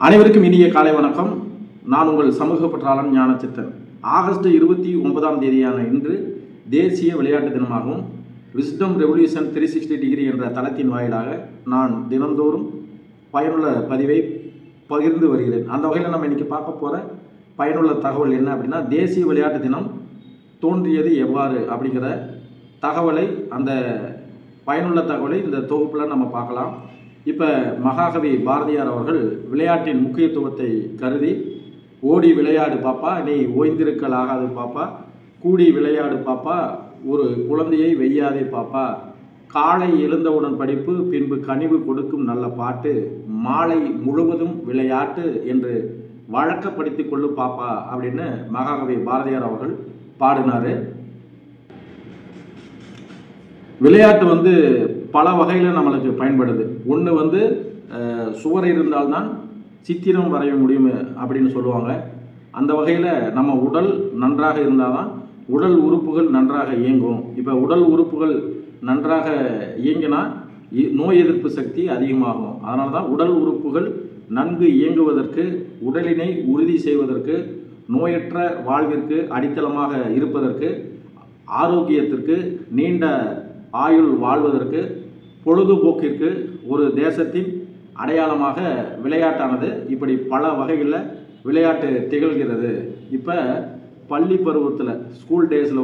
அனைவருக்கும் இனிய காலை வணக்கம். நான் உங்கள் சமூக பற்றாளன் ஞானச்சித்தன். ஆகஸ்ட் 29ஆம் தேதியான இன்று தேசிய விளையாட்டு தினமாகவும் விஸ்டம் ரெவல்யூஷன் 360 டிகிரி என்ற தளத்தின் வாயிலாக நான் தினந்தோறும் பயனுள்ள பதிவை பகிர்ந்து வருகிறேன். அந்த வகையில் நம்ம இன்னைக்கு பார்க்க போகிற பயனுள்ள தகவல் என்ன அப்படின்னா, தேசிய விளையாட்டு தினம் தோன்றியது எவ்வாறு அப்படிங்கிற தகவலை, அந்த பயனுள்ள தகவலை இந்த தொகுப்பில் நம்ம பார்க்கலாம். இப்போ மகாகவி பாரதியார் அவர்கள் விளையாட்டின் முக்கியத்துவத்தை கருதி, ஓடி விளையாடு பாப்பா, நீ ஓய்ந்திருக்கல் ஆகாது பாப்பா, கூடி விளையாடு பாப்பா, ஒரு குழந்தையை வெய்யாதே பாப்பா, காலை எழுந்தவுடன் படிப்பு, பின்பு கனிவு கொடுக்கும் நல்ல பாட்டு, மாலை முழுவதும் விளையாட்டு என்று வழக்கப்படுத்தி கொள்ளு பாப்பா அப்படின்னு மகாகவி பாரதியார் அவர்கள் பாடினார். விளையாட்டு பல வகையில் நம்மளுக்கு பயன்படுது. ஒன்று சுவர் இருந்தால்தான் சித்திரம் வரைய முடியும் அப்படின்னு சொல்லுவாங்க. அந்த வகையில் நம்ம உடல் நன்றாக இருந்தால் தான் உடல் உறுப்புகள் நன்றாக இயங்கும். இப்போ உடல் உறுப்புகள் நன்றாக இயங்கினா நோய் எதிர்ப்பு சக்தி அதிகமாகும். அதனால தான் உடல் உறுப்புகள் நன்கு இயங்குவதற்கு, உடலினை உறுதி செய்வதற்கு, நோயற்ற வாழ்விற்கு அடித்தளமாக இருப்பதற்கு, ஆரோக்கியத்திற்கு, நீண்ட ஆயுள் வாழ்வதற்கு, பொழுதுபோக்கிற்கு, ஒரு தேசத்தின் அடையாளமாக விளையாட்டானது இப்படி பல வகைகளில் விளையாட்டு திகழ்கிறது. இப்போ பள்ளி பருவத்தில், ஸ்கூல் டேஸில்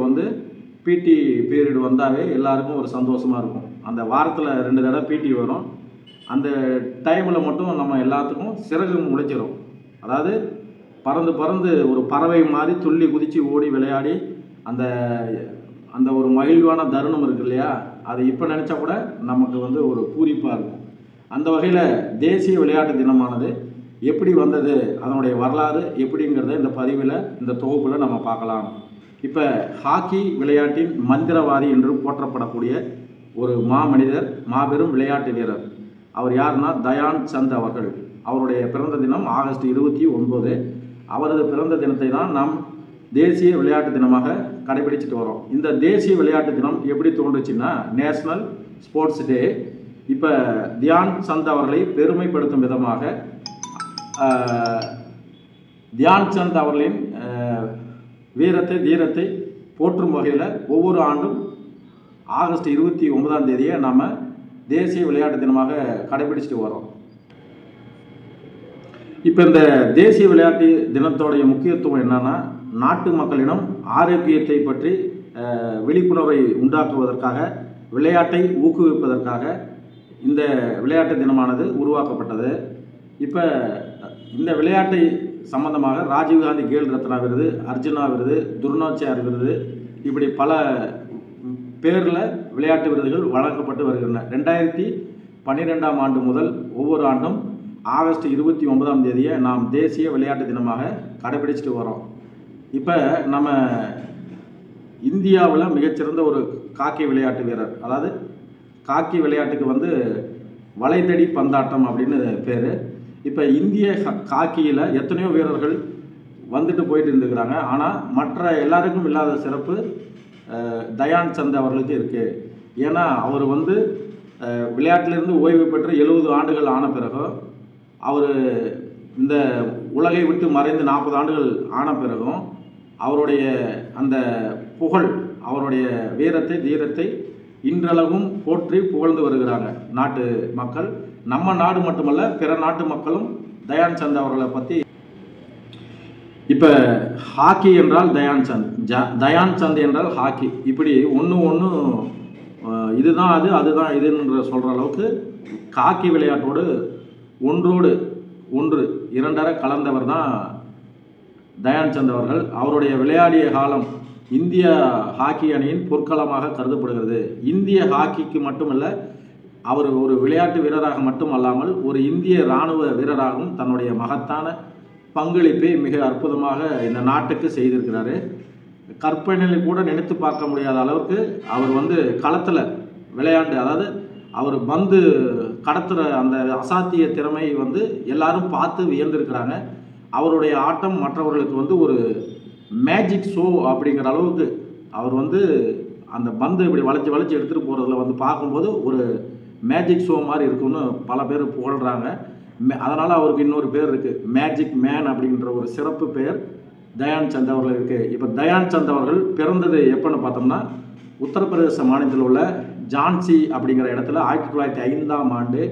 பிடி பீரியட் வந்தாவே எல்லாருக்கும் ஒரு சந்தோஷமாக இருக்கும். அந்த வாரத்தில் 2 தடவை பிடி வரும். அந்த டைமில் மட்டும் நம்ம எல்லாத்துக்கும் சிறகு முளைச்சிடும். அதாவது பறந்து பறந்து ஒரு பறவை மாதிரி துள்ளி குதித்து ஓடி விளையாடி அந்த அந்த ஒரு மகிழ்வான தருணம் இருக்கு இல்லையா, அது இப்போ நினச்சா கூட நமக்கு ஒரு பூரிப்பாக இருக்கும். அந்த வகையில் தேசிய விளையாட்டு தினமானது எப்படி வந்தது, அதனுடைய வரலாறு எப்படிங்கிறத இந்த பதிவில், இந்த தொகுப்பில் நம்ம பார்க்கலாம். இப்போ ஹாக்கி விளையாட்டின் மந்திரவாதி என்று போற்றப்படக்கூடிய ஒரு மாமனிதர், மாபெரும் விளையாட்டு வீரர், அவர் யாருன்னா தயான் சந்த் அவர்கள். அவருடைய பிறந்த தினம் ஆகஸ்ட் 29. அவரது பிறந்த தினத்தை தான் நாம் தேசிய விளையாட்டு தினமாக கடைபிடிச்சிட்டு வரோம். இந்த தேசிய விளையாட்டு தினம் எப்படி தோன்றுச்சுன்னா, நேஷனல் ஸ்போர்ட்ஸ் டே. இப்போ தியான் சந்த் அவர்களை பெருமைப்படுத்தும் விதமாக, தியான் சந்த் அவர்களின் வீரத்தை, தீரத்தை போற்றும் வகையில் ஒவ்வொரு ஆண்டும் ஆகஸ்ட் 29ஆம் தேதியை நாம் தேசிய விளையாட்டு தினமாக கடைபிடிச்சிட்டு வரோம். இப்போ இந்த தேசிய விளையாட்டு தினத்தோடைய முக்கியத்துவம் என்னன்னா, நாட்டு மக்களிடம் ஆரோக்கியத்தை பற்றி விழிப்புணர்வை உண்டாக்குவதற்காக, விளையாட்டை ஊக்குவிப்பதற்காக இந்த விளையாட்டு தினமானது உருவாக்கப்பட்டது. இப்போ இந்த விளையாட்டை சம்பந்தமாக ராஜீவ்காந்தி கேல் ரத்னா விருது, அர்ஜுனா விருது, துரோணாச்சார் விருது, இப்படி பல பேரில் விளையாட்டு விருதுகள் வழங்கப்பட்டு வருகின்றன. 2012ஆம் ஆண்டு முதல் ஒவ்வொரு ஆண்டும் ஆகஸ்ட் 29ஆம் தேதியை நாம் தேசிய விளையாட்டு தினமாக கடைபிடிச்சிட்டு வரோம். இப்போ நம்ம இந்தியாவில் மிகச்சிறந்த ஒரு காக்கி விளையாட்டு வீரர், அதாவது காக்கி விளையாட்டுக்கு வலைதடி பந்தாட்டம் அப்படின்னு பேர். இப்போ இந்திய காக்கியில் எத்தனையோ வீரர்கள் வந்துட்டு போயிட்டு இருந்துக்கிறாங்க. ஆனால் மற்ற எல்லாருக்கும் இல்லாத சிறப்பு தயான் சந்த் அவர்களுக்கு இருக்குது. ஏன்னா அவர் விளையாட்டிலிருந்து ஓய்வு பெற்று 70 ஆண்டுகள் ஆன பிறகு, அவர் இந்த உலகை விட்டு மறைந்து 40 ஆண்டுகள் ஆன பிறகும் அவருடைய அந்த புகழ், அவருடைய வீரத்தை, தீரத்தை இன்றளவும் போற்றி புகழ்ந்து வருகிறாங்க நாட்டு மக்கள். நம்ம நாடு மட்டுமல்ல, பிற நாட்டு மக்களும் தயான் சந்த் அவர்களை பற்றி. இப்போ ஹாக்கி என்றால் தயான் சந்த், தயான் சந்த் என்றால் ஹாக்கி, இப்படி ஒன்று இதுதான் அது, அதுதான் இதுன்ற சொல்கிற அளவுக்கு ஹாக்கி விளையாட்டோடு ஒன்றோடு ஒன்று இரண்டரை கலந்தவர் தான் தயான் சந்த் அவர்கள். அவருடைய விளையாடிய காலம் இந்திய ஹாக்கி அணியின் பொற்காலமாக கருதப்படுகிறது. இந்திய ஹாக்கிக்கு மட்டுமல்ல, அவர் ஒரு விளையாட்டு வீரராக மட்டும் அல்லாமல் ஒரு இந்திய இராணுவ வீரராகவும் தன்னுடைய மகத்தான பங்களிப்பை மிக அற்புதமாக இந்த நாட்டுக்கு செய்திருக்கிறாரு. கற்பனையில் கூட நினைத்து பார்க்க முடியாத அளவுக்கு அவர் களத்தில் விளையாண்டு, அதாவது அவர் பந்து கடத்துகிற அந்த அசாத்திய திறமை எல்லாரும் பார்த்து வியந்திருக்கிறாங்க. அவருடைய ஆட்டம் மற்றவர்களுக்கு ஒரு மேஜிக் ஷோ அப்படிங்கிற அளவுக்கு அவர் அந்த பந்து இப்படி வளைச்சி வளைச்சி எடுத்துகிட்டு போகிறதுல பார்க்கும்போது ஒரு மேஜிக் ஷோ மாதிரி இருக்குன்னு பல பேர் புகழ்கிறாங்க. அதனால் அவருக்கு இன்னொரு பேர் இருக்குது, மேஜிக் மேன் அப்படின்ற ஒரு சிறப்பு பெயர் தயான் சந்த் அவர்கள் இருக்குது. இப்போ தயான் சந்த் அவர்கள் பிறந்தது எப்போன்னு பார்த்தோம்னா உத்தரப்பிரதேச மாநிலத்தில் உள்ள ஜான்சி அப்படிங்கிற இடத்துல 1905ஆம் ஆண்டு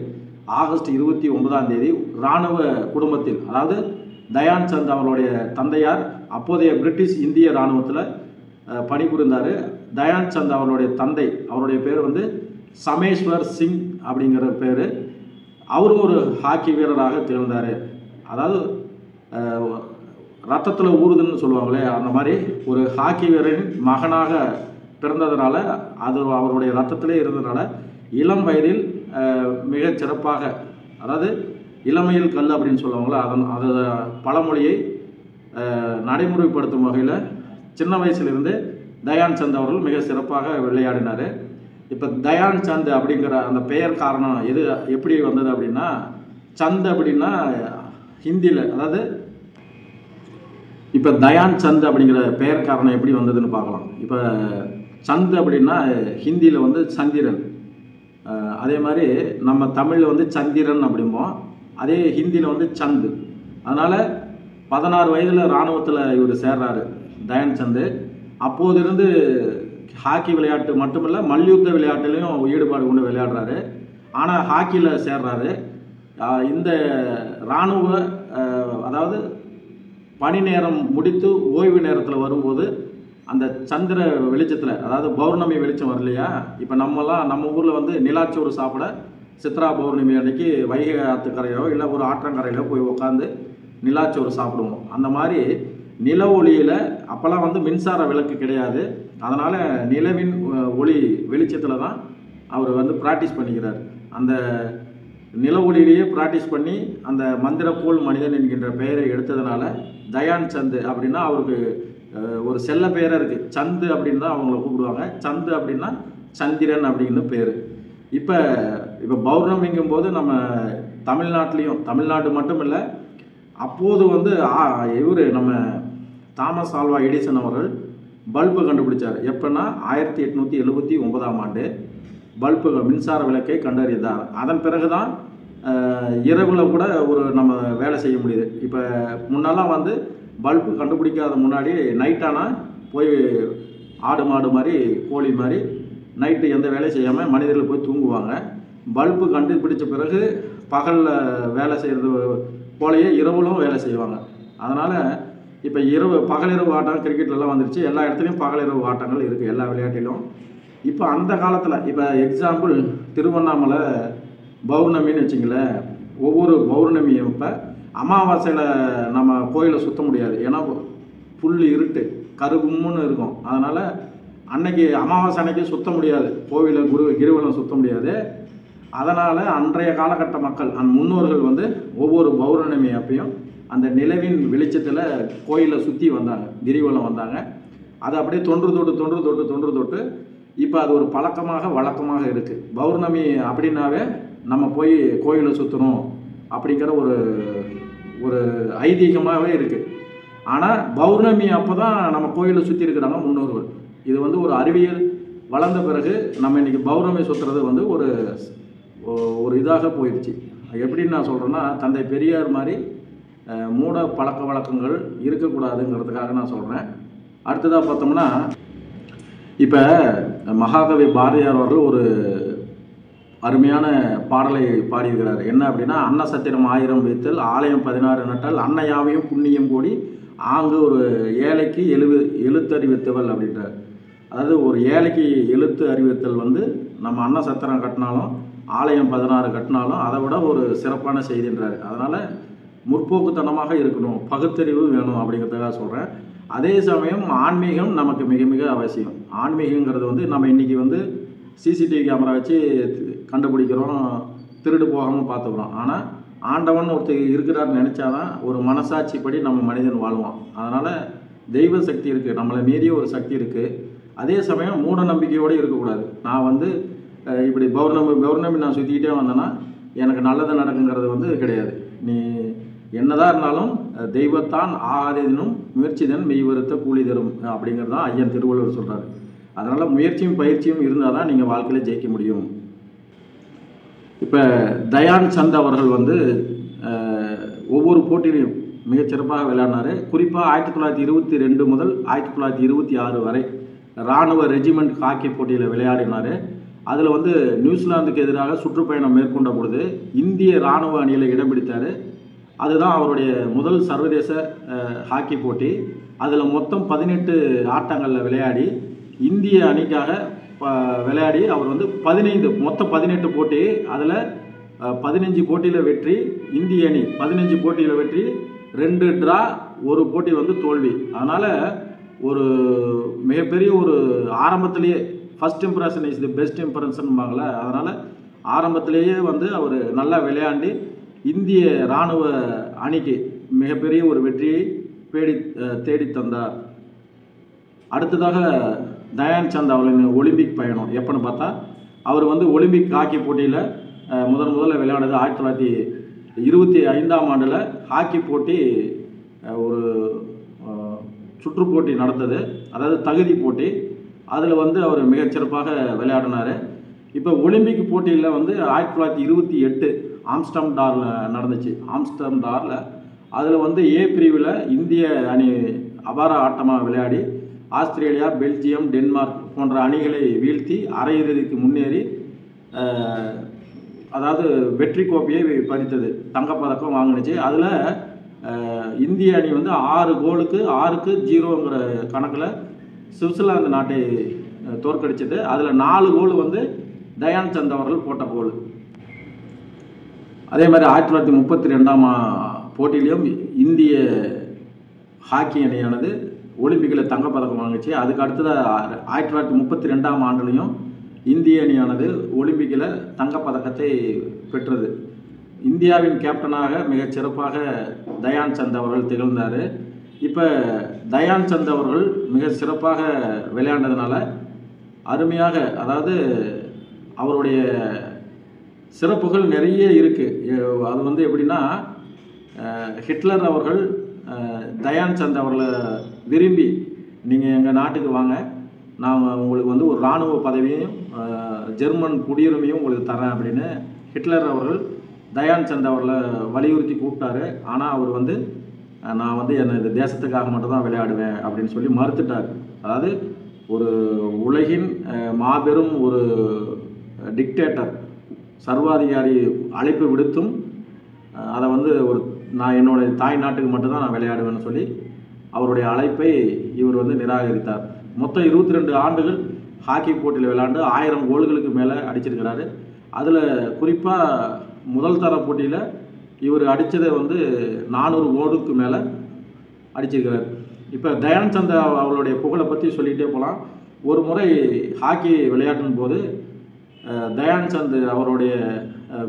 ஆகஸ்ட் 29 இராணுவ குடும்பத்தில், அதாவது தயான் சந்த் அவர்களுடைய தந்தையார் அப்போதைய பிரிட்டிஷ் இந்திய இராணுவத்தில் பணிபுரிந்தார். தயான் சந்த் அவர்களுடைய தந்தை, அவருடைய பேர் வந்து சமேஸ்வர் சிங் அப்படிங்கிற பேர். அவரும் ஒரு ஹாக்கி வீரராக திகழ்ந்தார். அதாவது ரத்தத்தில் ஊறுதுன்னு சொல்லுவாங்களே, அந்த மாதிரி ஒரு ஹாக்கி வீரரின் மகனாக பிறந்ததுனால, அது அவருடைய ரத்தத்திலே இருந்ததுனால இளம் வயதில் மிகச் சிறப்பாக, அதாவது இளமையில் கல் அப்படின்னு சொல்லுவாங்களே, அது பழமொழியை நடைமுறைப்படுத்தும் வகையில் சின்ன வயசுலேருந்து தயான் சந்த் அவர்கள் மிக சிறப்பாக விளையாடினார். இப்போ தயான் சந்த் அப்படிங்கிற அந்த பெயர் காரணம் எப்படி வந்தது அப்படின்னா, சந்த் அப்படின்னா ஹிந்தியில், அதாவது இப்போ தயான் சந்த் அப்படிங்கிற பெயர் காரணம் எப்படி வந்ததுன்னு பார்க்கலாம். இப்போ சந்த் அப்படின்னா ஹிந்தியில் வந்து சந்திரன், அதே மாதிரி நம்ம தமிழில் வந்து சந்திரன் அப்படிம்போம், அதே ஹிந்தியில் வந்து சந்து. அதனால் 16 வயதில் இராணுவத்தில் இவர் சேர்றாரு தயான் சந்த். அப்போதிருந்து ஹாக்கி விளையாட்டு மட்டுமில்ல, மல்யுத்த விளையாட்டுலையும் ஈடுபாடு கொண்டு விளையாடுறாரு. ஆனால் ஹாக்கியில் சேர்றாரு. இந்த இராணுவ அதாவது பணி நேரம் முடித்து ஓய்வு நேரத்தில் வரும்போது அந்த சந்திர வெளிச்சத்தில், அதாவது பௌர்ணமி வெளிச்சம் வரலையா, இப்போ நம்ம ஊரில் வந்து நிலாச்சோறு சாப்பிட சித்ரா பௌர்ணமி அன்னைக்கு வைகை ஆற்றுக்கரையோ இல்லை ஒரு ஆற்றங்கரையிலோ போய் உட்காந்து நிலாச்சோறு சாப்பிடுவோம். அந்த மாதிரி நில ஒளியில், அப்போல்லாம் வந்து மின்சார விளக்கு கிடையாது, அதனால் நிலவின் ஒளி வெளிச்சத்தில் தான் அவர் வந்து ப்ராக்டிஸ் பண்ணிக்கிறார். அந்த நில ஒளியிலேயே ப்ராக்டிஸ் பண்ணி அந்த மந்திரக்கோள் மனிதன் என்கின்ற பெயரை எடுத்ததுனால தயான் சந்த் அப்படின்னா அவருக்கு ஒரு செல்ல பெயராக இருக்குது. சந்து அப்படின்னு தான் அவங்கள கூப்பிடுவாங்க. சந்து அப்படின்னா சந்திரன் அப்படின்னு பேர். இப்போ பௌர்ணமிங்கும் போது நம்ம தமிழ்நாட்டு மட்டும் இல்லை, அப்போது வந்து இவர் நம்ம தாமஸ் ஆல்வா எடிசன் அவர்கள் பல்பு கண்டுபிடிச்சார். எப்போன்னா 1879ஆம் ஆண்டு மின்சார விளக்கை கண்டறிந்தார். அதன் பிறகு தான் இரவில் கூட நம்ம வேலை செய்ய முடியுது. இப்போ முன்னெல்லாம் வந்து பல்பு கண்டுபிடிக்காத முன்னாடி நைட்டானால் போய் ஆடு மாடு மாதிரி கோழி மாதிரி நைட்டு எந்த வேலையும் செய்யாமல் மனிதர்கள் போய் தூங்குவாங்க. பல்பு கண்டுபிடிச்ச பிறகு பகலில் வேலை செய்கிறது போலையே இரவுலும் வேலை செய்வாங்க. அதனால் இப்போ பகலிரவு ஆட்டம் கிரிக்கெட்லலாம் வந்துருச்சு. எல்லா இடத்துலையும் பகலிரவு ஆட்டங்கள் இருக்குது, எல்லா விளையாட்டிலும். இப்போ அந்த காலத்தில், இப்போ எக்ஸாம்பிள் திருவண்ணாமலை பௌர்ணமின்னு வச்சிங்களேன், ஒவ்வொரு பௌர்ணமியும் இப்போ அமாவாசையில் நம்ம கோயிலை சுற்ற முடியாது, ஏன்னா புல் இருட்டு கருகும்னு இருக்கும். அதனால் அன்னைக்கு அமாவாசை அன்னைக்கு சுற்ற முடியாது, கோவிலை கிரிவலம் சுற்ற முடியாது. அதனால் அன்றைய காலகட்ட மக்கள் முன்னோர்கள் வந்து ஒவ்வொரு பௌர்ணமி அப்பையும் அந்த நிலவின் வெளிச்சத்தில் கோயிலை சுற்றி வந்தாங்க, கிரிவலம் வந்தாங்க. அது அப்படியே தொன்று தொட்டு இப்போ அது ஒரு வழக்கமாக இருக்குது. பௌர்ணமி அப்படின்னாவே நம்ம போய் கோயிலை சுற்றணும் அப்படிங்கிற ஒரு ஐதீகமாகவே இருக்குது. ஆனால் பௌர்ணமி அப்போ தான் நம்ம கோயிலை சுற்றி இருக்கிறாங்க முன்னோர்கள். இது வந்து ஒரு அறிவியல் வளர்ந்த பிறகு நம்ம இன்றைக்கி பௌர்ணமி சுற்றுறது வந்து ஒரு இதாக போயிடுச்சு. எப்படின்னு நான் சொல்கிறேன்னா, தந்தை பெரியார் மாதிரி மூட பழக்க வழக்கங்கள் இருக்கக்கூடாதுங்கிறதுக்காக நான் சொல்கிறேன். அடுத்ததாக பார்த்தோம்னா, இப்போ மகாகவி பாரதியார் அவர்கள் ஒரு அருமையான பாடலை பாடியிருக்கிறார். என்ன அப்படின்னா, அன்ன சத்திரம் 1000 வைத்தல், ஆலயம் 16 நட்டல், அன்னையாவையும் புண்ணியம் கூடி ஆங்கு ஒரு ஏழைக்கு எழுத்தறிவித்தவள் அப்படின்றார். அதாவது ஒரு ஏழைக்கு எழுத்து அறிவித்தல் வந்து நம்ம அன்ன சத்திரம் கட்டினாலும் ஆலயம் 16 கட்டினாலும் அதை விட ஒரு சிறப்பான செய்தின்றார். அதனால் முற்போக்குத்தனமாக இருக்கணும், பகுத்தறிவு வேணும் அப்படிங்கிறதுக்காக சொல்கிறேன். அதே சமயம் ஆன்மீகம் நமக்கு மிக மிக அவசியம். ஆன்மீகங்கிறது வந்து நம்ம இன்றைக்கி வந்து சிசிடிவி கேமரா வச்சு கண்டுபிடிக்கிறோம், திருடு போகாமல் பார்த்துக்கிறோம். ஆனால் ஆண்டவன் ஒருத்தர் இருக்கிறாருன்னு நினச்சாதான் ஒரு மனசாட்சிப்படி நம்ம மனிதன் வாழ்வான். அதனால் தெய்வ சக்தி இருக்குது, நம்மளை மீறிய ஒரு சக்தி இருக்குது. அதே சமயம் மூட நம்பிக்கையோடு இருக்கக்கூடாது. நான் வந்து இப்படி பௌர்ணமி நான் சுற்றிக்கிட்டே வந்தேன்னா எனக்கு நல்லது நடக்குங்கிறது வந்து கிடையாது. நீ என்னதான் இருந்தாலும் தெய்வத்தான் ஆகாதேனும் முயற்சிதன் மெய்வருத்த கூலி தரும் அப்படிங்கிறது தான் ஐயன் திருவள்ளுவர் சொல்கிறார். அதனால் முயற்சியும் பயிற்சியும் இருந்தால் தான் நீங்கள் வாழ்க்கையில் ஜெயிக்க முடியும். இப்போ தயான் சந்த் அவர்கள் வந்து ஒவ்வொரு போட்டியிலையும் மிகச்சிறப்பாக விளையாடினார். குறிப்பாக 1922 முதல் 1926 வரை இராணுவ ரெஜிமெண்ட் ஹாக்கி போட்டியில் விளையாடினார். அதில் வந்து நியூசிலாந்துக்கு எதிராக சுற்றுப்பயணம் மேற்கொண்ட பொழுது இந்திய இராணுவ அணியில் இடம் பிடித்தார். அதுதான் அவருடைய முதல் சர்வதேச ஹாக்கி போட்டி. அதில் மொத்தம் 18 ஆட்டங்களில் விளையாடி இந்திய அணிக்காக விளையாடி அவர் வந்து 18 போட்டி, அதில் 15 போட்டியில் வெற்றி. இந்திய அணி 15 போட்டியில் வெற்றி, 2 டிரா, 1 போட்டி வந்து தோல்வி. அதனால் ஒரு மிகப்பெரிய ஒரு ஆரம்பத்திலேயே first impression is the best இம்ப்ரெஷன்பாங்கள. அதனால் ஆரம்பத்திலேயே வந்து அவர் நல்லா விளையாண்டு இந்திய இராணுவ அணிக்கு மிகப்பெரிய ஒரு வெற்றியை தேடி தந்தார். அடுத்ததாக தயான் சந்த் அவர்களின் ஒலிம்பிக் பயணம் எப்போன்னு பார்த்தா, அவர் வந்து ஒலிம்பிக் ஹாக்கி போட்டியில் முதல்ல விளையாடுது 1925ஆம் ஆண்டில். ஹாக்கி போட்டி ஒரு சுற்றுப்போட்டி நடந்தது, அதாவது தகுதி போட்டி. அதில் வந்து அவர் மிகச்சிறப்பாக விளையாடினார். இப்போ ஒலிம்பிக் போட்டியில் வந்து 1928 ஆம்ஸ்டர்டாமில் நடந்துச்சு. ஆம்ஸ்டர்டாமில் அதில் வந்து ஏ பிரிவில் இந்திய அணி அபார ஆட்டமாக விளையாடி ஆஸ்திரேலியா, பெல்ஜியம், டென்மார்க் போன்ற அணிகளை வீழ்த்தி அரையிறுதிக்கு முன்னேறி அதாவது வெற்றி கோப்பையை பறித்தது, தங்கப்பதக்கம் வாங்கினுச்சு. அதில் இந்திய அணி வந்து 6-6க்கு 0ங்கிற கணக்கில் சுவிட்சர்லாந்து நாட்டை தோற்கடிச்சது. அதில் 4 கோல் வந்து தயான் சந்த் அவர்கள் போட்ட கோல். அதே மாதிரி 1932ஆம் போட்டியிலையும் இந்திய ஹாக்கி அணியானது ஒலிம்பிக்கில் தங்கப்பதக்கம் வாங்கிச்சு. அதுக்கு அடுத்தது 1932ஆம் ஆண்டுலையும் இந்திய அணியானது ஒலிம்பிக்கில் தங்கப்பதக்கத்தை பெற்றது. இந்தியாவின் கேப்டனாக மிகச் சிறப்பாக தயான் சந்த் அவர்கள் திகழ்ந்தார். இப்போ தயான் சந்த் அவர்கள் மிக சிறப்பாக விளையாண்டதுனால அருமையாக, அதாவது அவருடைய சிறப்புகள் நிறைய இருக்குது. அது வந்து எப்படின்னா, ஹிட்லர் அவர்கள் தயான் சந்த் அவர்களை விரும்பி நீங்கள் எங்கள் நாட்டுக்கு வாங்க, நான் உங்களுக்கு வந்து ஒரு இராணுவ பதவியையும் ஜெர்மன் குடியுரிமையும் உங்களுக்கு தரேன் அப்படின்னு ஹிட்லர் அவர்கள் தயான் சந்த் அவர்களை வலியுறுத்தி கூப்பிட்டாரு. ஆனால் அவர் வந்து நான் வந்து இந்த தேசத்துக்காக மட்டும்தான் விளையாடுவேன் அப்படின்னு சொல்லி மறுத்துட்டார். அதாவது ஒரு உலகின் மாபெரும் ஒரு டிக்டேட்டர், சர்வாதிகாரி அழைப்பு விடுத்தும் அதை வந்து நான் என்னோட தாய் நாட்டுக்கு மட்டும்தான் நான் விளையாடுவேன்னு சொல்லி அவருடைய அழைப்பை இவர் வந்து நிராகரித்தார். மொத்தம் 22 ஆண்டுகள் ஹாக்கி போட்டியில் விளையாண்டு 1000 கோல்களுக்கு மேலே அடிச்சிருக்கிறாரு. அதில் குறிப்பாக முதல் தர போட்டியில் இவர் அடித்ததை வந்து 400 கோலுக்கு மேலே அடிச்சிருக்கிறார். இப்போ தயான் சந்த் அவருடைய புகழை பற்றி சொல்லிகிட்டே போகலாம். ஒரு முறை ஹாக்கி விளையாட்டின் போது தயான் சந்த் அவருடைய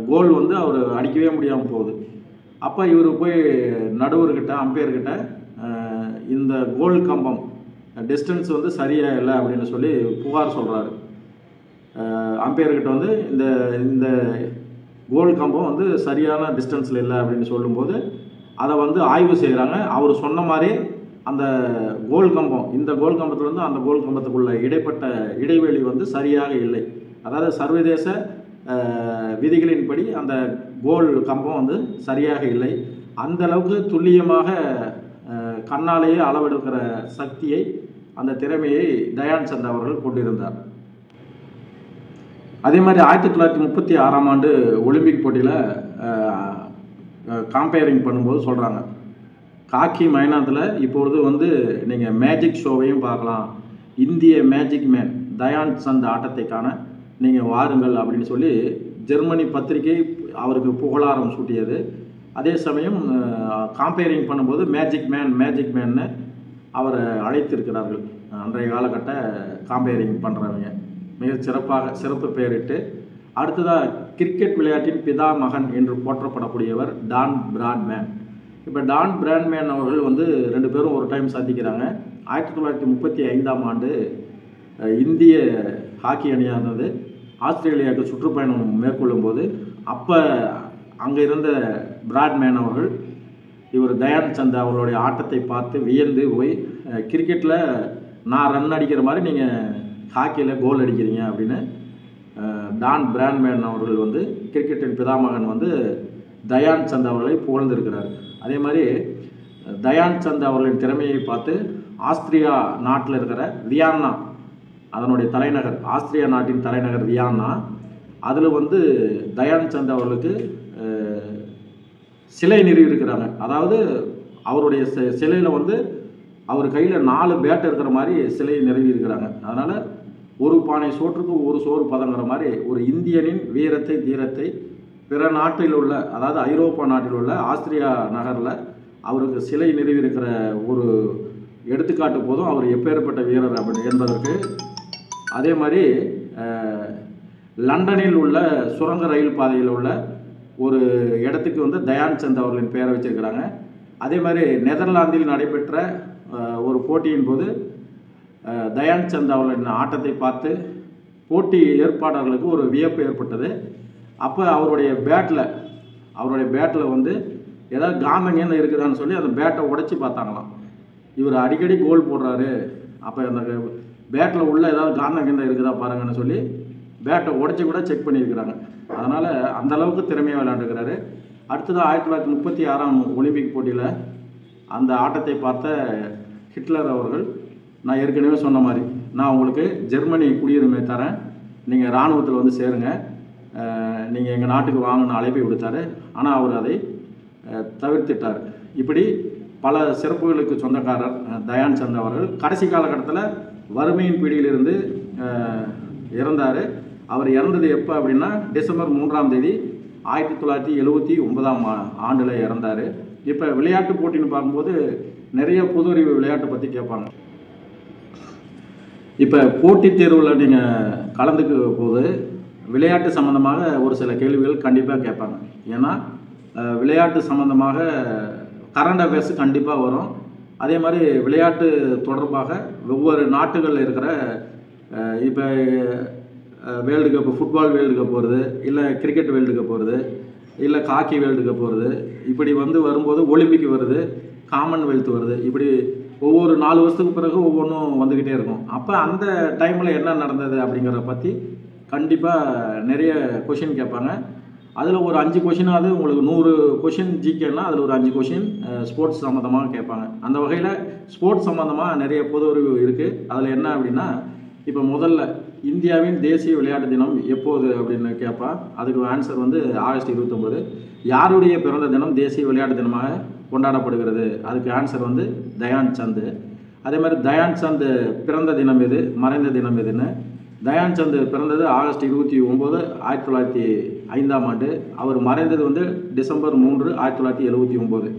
கோல் வந்து அவர் அடிக்கவே முடியாமல் போகுது. அப்போ இவர் போய் நடுவர்கிட்ட, அம்பையர்கிட்ட இந்த கோல் கம்பம் டிஸ்டன்ஸ் வந்து சரியாக இல்லை அப்படின்னு சொல்லி புகார் சொல்கிறாரு. அம்பையர்கிட்ட வந்து இந்த கோல் கம்பம் வந்து சரியான டிஸ்டன்ஸில் இல்லை அப்படின்னு சொல்லும்போது அதை வந்து ஆய்வு செய்கிறாங்க. அவர் சொன்ன மாதிரி அந்த கோல் கம்பம், இந்த கோல் கம்பத்துலேருந்து அந்த கோல் கம்பத்துக்குள்ள இடைப்பட்ட இடைவெளி வந்து சரியாக இல்லை. அதாவது சர்வதேச விதிகளின்படி அந்த கோல் கம்பம் வந்து சரியாக இல்லை. அந்த அளவுக்கு துல்லியமாக கண்ணாலேயே அளவெடுக்கிற சக்தியை, அந்த திறமையை தயான் சந்த் அவர்கள் கொண்டிருந்தார். அதே மாதிரி 1936ஆம் ஆண்டு ஒலிம்பிக் போட்டியில் காம்பேரிங் பண்ணும்போது சொல்கிறாங்க, ஹாக்கி மைதானத்தில் இப்பொழுது வந்து நீங்கள் மேஜிக் ஷோவையும் பார்க்கலாம், இந்திய மேஜிக் மேன் தயான் சந்த் ஆட்டத்தை காண நீங்கள் வாருங்கள் அப்படின்னு சொல்லி ஜெர்மனி பத்திரிகை அவருக்கு புகழாரம் சூட்டியது. அதே சமயம் காம்பேரிங் பண்ணும்போது மேஜிக் மேன்னு அவரை அழைத்திருக்கிறார்கள். அன்றைய காலகட்ட காம்பேரிங் பண்ணுறவங்க மிக சிறப்பு பெயரிட்டு. அடுத்ததாக கிரிக்கெட் விளையாட்டின் பிதாமகன் என்று போற்றப்படக்கூடியவர் டான் பிராட்மேன். இப்போ டான் பிராட்மேன் அவர்கள் வந்து 2 பேரும் ஒரு டைம் சந்திக்கிறாங்க. 1935ஆம் ஆண்டு இந்திய ஹாக்கி அணியானது ஆஸ்திரேலியாவுக்கு சுற்றுப்பயணம் மேற்கொள்ளும் போது அப்போ அங்கே இருந்த பிராட்மேன் அவர்கள் இவர் தயான் சந்த் அவர்களுடைய ஆட்டத்தை பார்த்து வியந்து போய், கிரிக்கெட்டில் நான் ரன் அடிக்கிற மாதிரி நீங்கள் ஹாக்கியில் கோல் அடிக்கிறீங்க அப்படின்னு டான் பிராட்மேன் அவர்கள் வந்து கிரிக்கெட்டின் பிதாமகன் வந்து தயான் சந்த் அவர்களை புகழ்ந்திருக்கிறார். அதே மாதிரி தயான் சந்த் அவர்களின் திறமையை பார்த்து ஆஸ்திரியா நாட்டில் இருக்கிற வியன்னா, அதனுடைய தலைநகர், ஆஸ்திரியா நாட்டின் தலைநகர் வியன்னா, அதில் வந்து தயான் சந்த் அவர்களுக்கு சிலை நிறுவி இருக்கிறாங்க. அதாவது அவருடைய சிலையில் வந்து அவர் கையில் 4 பேட் இருக்கிற மாதிரி சிலையை நிறுவி இருக்கிறாங்க. அதனால் ஒரு பானை சோற்றுக்கு ஒரு சோறு பதங்கிற மாதிரி ஒரு இந்தியனின் வீரத்தை தீரத்தை பிற நாட்டில் உள்ள, அதாவது ஐரோப்பா நாட்டில் உள்ள ஆஸ்திரியா நகரில் அவருக்கு சிலை நிறுவி இருக்கிற ஒரு எடுத்துக்காட்டு போதும் அவர் எப்பேற்பட்ட வீரர் அப்படி என்பதற்கு. அதே மாதிரி லண்டனில் உள்ள சுரங்க ரயில் பாதையில் உள்ள ஒரு இடத்துக்கு வந்து தயான் சந்த் அவர்களின் பெயரை வச்சிருக்கிறாங்க. அதே மாதிரி நெதர்லாந்தில் நடைபெற்ற ஒரு போட்டியின் போது தயான் சந்த் அவர்களின் ஆட்டத்தை பார்த்து போட்டி ஏற்பாளர்களுக்கு ஒரு வியப்பு ஏற்பட்டது. அப்போ அவருடைய பேட்டில் வந்து ஏதாவது காந்தங்கன்னு இருக்குதான்னு சொல்லி அந்த பேட்டை உடைச்சி பார்த்தாங்களாம். இவர் அடிக்கடி கோல் போடுறாரு, அப்போ அந்த பேட்டில் உள்ள ஏதாவது காந்தங்கன்னு இருக்குதா பாருங்கன்னு சொல்லி பேட்டை உடைச்சி கூட செக் பண்ணியிருக்கிறாங்க. அதனால் அந்தளவுக்கு திறமையாக விளையாண்டுருக்கிறாரு. அடுத்ததாக 1936ஆம் ஒலிம்பிக் போட்டியில் அந்த ஆட்டத்தை பார்த்த ஹிட்லர் அவர்கள், நான் ஏற்கனவே சொன்ன மாதிரி நான் உங்களுக்கு ஜெர்மனி குடியுரிமை தரேன், நீங்கள் இராணுவத்தில் வந்து சேருங்க, நீங்கள் எங்கள் நாட்டுக்கு வாங்கன்னு அழைப்பை விடுத்தார். ஆனால் அவர் அதை தவிர்த்திட்டார். இப்படி பல சிறப்புகளுக்கு சொந்தக்காரர் தயான் சந்த் அவர்கள். கடைசி காலகட்டத்தில் வறுமையின் பிடியிலிருந்து இறந்தார். அவர் இறந்தது எப்போ அப்படின்னா டிசம்பர் 3ஆம் தேதி 1979ஆம் ஆண்டில் இறந்தார். இப்போ விளையாட்டு போட்டின்னு பார்க்கும்போது நிறைய பொது அறிவு விளையாட்டை பற்றி கேட்பாங்க. இப்போ போட்டித் தேர்வில் நீங்கள் கலந்துக்க போது விளையாட்டு சம்மந்தமாக ஒரு சில கேள்விகள் கண்டிப்பாக கேட்பாங்க. ஏன்னா விளையாட்டு சம்மந்தமாக கரண்ட் அஃபேர்ஸ் கண்டிப்பாக வரும். அதே மாதிரி விளையாட்டு தொடர்பாக ஒவ்வொரு நாட்டுகளில் இருக்கிற இப்போ world cup, football world cup வருது, இல்லை கிரிக்கெட் வேர்ல்டு கப் வருது, இல்லை ஹாக்கி வேர்ல்டு கப் வருது, இப்படி வரும்போது ஒலிம்பிக் வருது, காமன்வெல்த் வருது, இப்படி ஒவ்வொரு 4 வருஷத்துக்கு பிறகு ஒவ்வொன்றும் வந்துக்கிட்டே இருக்கும். அப்போ அந்த டைமில் என்ன நடந்தது அப்படிங்கிறத பற்றி கண்டிப்பாக நிறைய கொஷின் கேட்பாங்க. அதில் ஒரு 5 கொஷினாவது உங்களுக்கு 100 கொஷின் ஜிகேனா அதில் ஒரு 5 கொஷின் ஸ்போர்ட்ஸ் சம்மந்தமாக கேட்பாங்க. அந்த வகையில் ஸ்போர்ட்ஸ் சம்மந்தமாக நிறைய பொது அறிவு இருக்குது. அதில் என்ன அப்படின்னா, இப்போ முதல்ல இந்தியாவின் தேசிய விளையாட்டு தினம் எப்போது அப்படின்னு கேட்பா. அதுக்கு ஆன்சர் வந்து ஆகஸ்ட் 29. யாருடைய பிறந்த தினம் தேசிய விளையாட்டு தினமாக கொண்டாடப்படுகிறது? அதுக்கு ஆன்சர் வந்து தயான் சந்த். அதே மாதிரி தயான் சந்த் பிறந்த தினம் எது, மறைந்த தினம் எதுன்னு. தயான் சந்த் பிறந்தது ஆகஸ்ட் 29, 1905ஆம் ஆண்டு. அவர் மறைந்தது வந்து டிசம்பர் 3, 1979.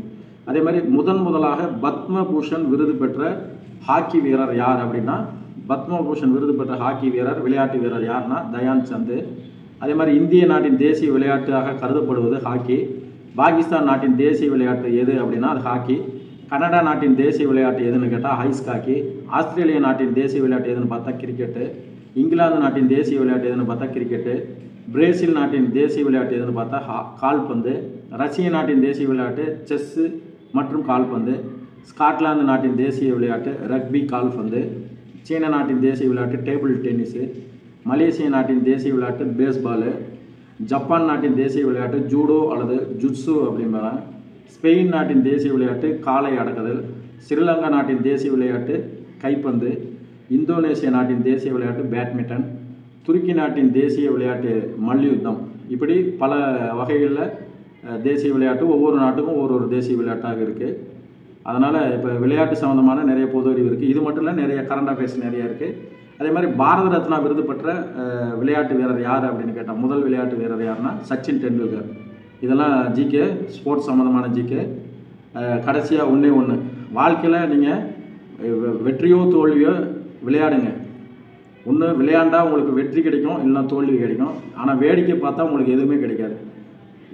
அதே மாதிரி முதலாக பத்மபூஷன் விருது பெற்ற ஹாக்கி வீரர் யார் அப்படின்னா, பத்மபூஷன் விருது பெற்ற ஹாக்கி வீரர், விளையாட்டு வீரர் யாருன்னா தயான் சந்த். அதே மாதிரி இந்திய நாட்டின் தேசிய விளையாட்டாக கருதப்படுவது ஹாக்கி. பாகிஸ்தான் நாட்டின் தேசிய விளையாட்டு எது அப்படின்னா அது ஹாக்கி. கனடா நாட்டின் தேசிய விளையாட்டு எதுன்னு கேட்டால் ஐஸ் ஹாக்கி. ஆஸ்திரேலியா நாட்டின் தேசிய விளையாட்டு எதுன்னு பார்த்தா கிரிக்கெட்டு. இங்கிலாந்து நாட்டின் தேசிய விளையாட்டு எதுன்னு பார்த்தா கிரிக்கெட்டு. பிரேசில் நாட்டின் தேசிய விளையாட்டு எதுன்னு பார்த்தா கால்பந்து. ரஷ்ய நாட்டின் தேசிய விளையாட்டு செஸ்ஸு மற்றும் கால்பந்து. ஸ்காட்லாந்து நாட்டின் தேசிய விளையாட்டு ரக்பி கால்பந்து. சீன நாட்டின் தேசிய விளையாட்டு டேபிள் டென்னிஸு. மலேசிய நாட்டின் தேசிய விளையாட்டு பேஸ்பாலு. ஜப்பான் நாட்டின் தேசிய விளையாட்டு ஜூடோ அல்லது ஜுட்ஸு அப்படிம்பாங்க. ஸ்பெயின் நாட்டின் தேசிய விளையாட்டு காளை அடக்குதல். ஸ்ரீலங்கா நாட்டின் தேசிய விளையாட்டு கைப்பந்து. இந்தோனேசிய நாட்டின் தேசிய விளையாட்டு பேட்மிண்டன். துருக்கி நாட்டின் தேசிய விளையாட்டு மல்யுத்தம். இப்படி பல வகைகளில் தேசிய விளையாட்டு ஒவ்வொரு நாட்டுக்கும் ஒரு தேசிய விளையாட்டாக இருக்குது. அதனால் இப்போ விளையாட்டு சம்மந்தமான நிறைய பொது அறிவு இருக்குது. இது மட்டும் இல்லை, நிறைய கரண்ட் அஃபேர்ஸ் நிறைய இருக்குது. அதே மாதிரி பாரத ரத்னா விருது பெற்ற விளையாட்டு வீரர் யார் அப்படின்னு கேட்டால் முதல் விளையாட்டு வீரர் யாருன்னா சச்சின் டெண்டுல்கர். இதெல்லாம் ஜிகே, ஸ்போர்ட்ஸ் சம்மந்தமான ஜிகே. கடைசியாக ஒன்று வாழ்க்கையில் நீங்கள் வெற்றியோ தோல்வியோ விளையாடுங்க. ஒன்று விளையாண்டா உங்களுக்கு வெற்றி கிடைக்கும், இல்லைன்னா தோல்வி கிடைக்கும். ஆனால் வேடிக்கை பார்த்தா உங்களுக்கு எதுவுமே கிடைக்காது.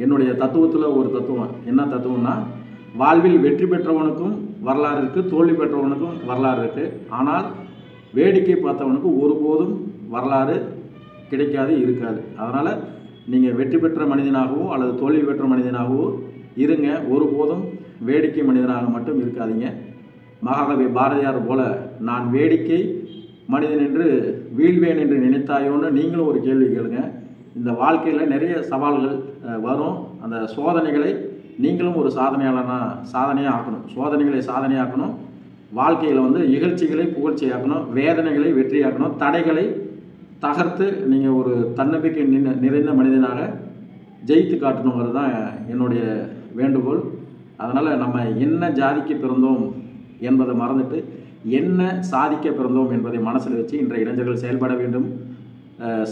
என்னுடைய தத்துவத்தில் ஒரு தத்துவம், என்ன தத்துவம்னா, வாழ்வில் வெற்றி பெற்றவனுக்கும் வரலாறு இருக்குது, தோல்வி பெற்றவனுக்கும் வரலாறு இருக்குது. ஆனால் வேடிக்கை பார்த்தவனுக்கு ஒருபோதும் வரலாறு கிடைக்காது, இருக்காது. அதனால் நீங்கள் வெற்றி பெற்ற மனிதனாகவோ அல்லது தோல்வி பெற்ற மனிதனாகவோ இருங்க, ஒருபோதும் வேடிக்கை மனிதனாக மட்டும் இருக்காதீங்க. மகாகவி பாரதியார் போல நான் வேடிக்கை மனிதன் என்று வீழ்வேன் என்று நினைத்தாயோன்னு நீங்களும் ஒரு கேள்வி கேளுங்க. இந்த வாழ்க்கையில் நிறைய சவால்கள் வரும். அந்த சோதனைகளை நீங்களும் ஒரு சாதனையாக ஆக்கணும். சோதனைகளை சாதனையாக்கணும். வாழ்க்கையில் வந்து இகழ்ச்சிகளை புகழ்ச்சியாக்கணும், வேதனைகளை வெற்றியாக்கணும், தடைகளை தகர்த்து நீங்கள் ஒரு தன்னம்பிக்கை நிறைந்த மனிதனாக ஜெயித்து காட்டணுங்கிறது தான் என்னுடைய வேண்டுகோள். அதனால் நம்ம என்ன ஜாதிக்கு பிறந்தோம் என்பதை மறந்துட்டு என்ன சாதிக்க பிறந்தோம் என்பதை மனசில் வச்சு இன்றைய இளைஞர்கள் செயல்பட வேண்டும்.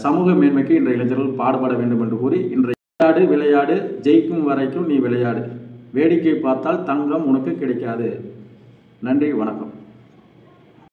சமூக மேன்மைக்கு இன்றைய இளைஞர்கள் பாடுபட வேண்டும் என்று கூறி, இன்றைய விளையாடு ஜெயிக்கும் வரைக்கும் நீ விளையாடு, வேடிக்கை பார்த்தால் தங்கம் உனக்கு கிடைக்காது. நன்றி, வணக்கம்.